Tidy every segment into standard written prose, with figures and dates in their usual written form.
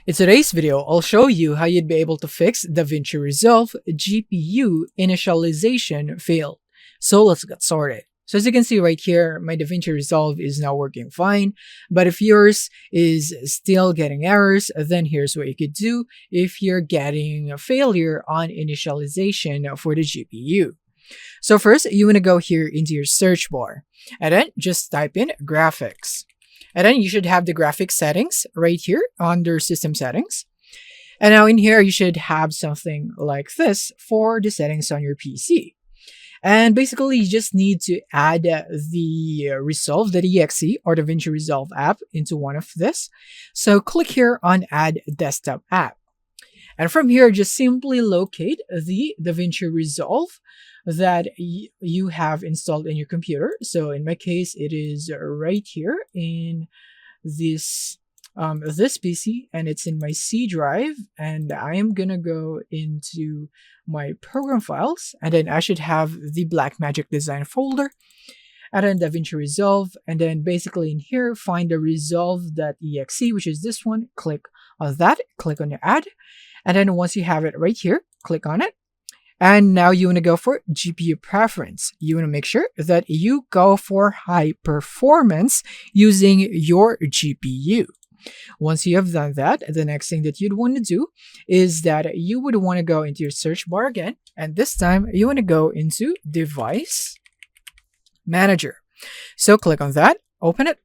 In today's video, I'll show you how you'd be able to fix DaVinci Resolve GPU initialization failed. So let's get started. So as you can see right here, my DaVinci Resolve is now working fine, but if yours is still getting errors, then here's what you could do if you're getting a failure on initialization for the GPU. So first, you want to go here into your search bar, and then just type in graphics. And then you should have the graphics settings right here under system settings. And now in here, you should have something like this for the settings on your PC. And basically, you just need to add the Resolve.exe or DaVinci Resolve app into one of this. So click here on Add Desktop App. And from here, just simply locate the DaVinci Resolve that you have installed in your computer. So in my case, it is right here in this this PC, and it's in my C drive. And I am gonna go into my program files, and then I should have the Blackmagic design folder, and then DaVinci Resolve, and then basically in here find the Resolve.exe, which is this one. Click on that, click on the add, and then once you have it right here, click on it. And now you want to go for GPU preference. You want to make sure that you go for high performance using your GPU. Once you have done that, the next thing that you'd want to do is that you would want to go into your search bar again. And this time you want to go into Device Manager. So click on that, open it.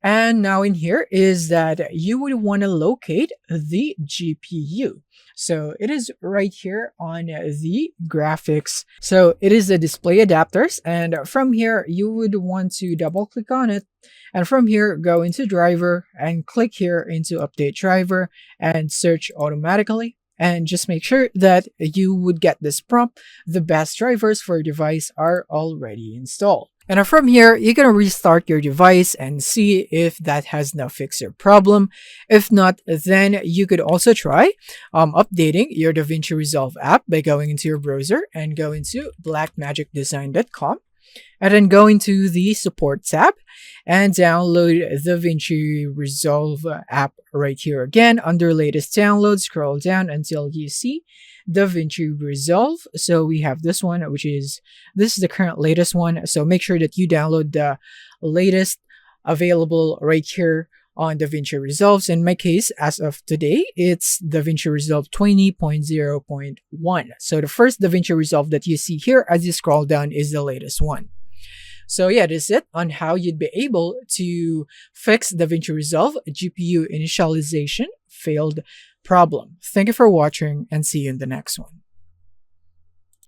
And now in here is that you would want to locate the GPU. So it is right here on the graphics. So it is the display adapters. And from here, you would want to double click on it. And from here, go into driver and click here into update driver and search automatically. And just make sure that you would get this prompt. The best drivers for your device are already installed. And from here, you're going to restart your device and see if that has now fixed your problem. If not, then you could also try updating your DaVinci Resolve app by going into your browser and go into blackmagicdesign.com. And then go into the support tab and download the DaVinci Resolve app right here again. Under latest download, scroll down until you see DaVinci Resolve. So we have this one, this is the current latest one. So make sure that you download the latest available right here on DaVinci Resolve. So in my case, as of today, it's DaVinci Resolve 20.0.1. So the first DaVinci Resolve that you see here as you scroll down is the latest one. So yeah, this is it on how you'd be able to fix DaVinci Resolve GPU initialization failed problem. Thank you for watching and see you in the next one.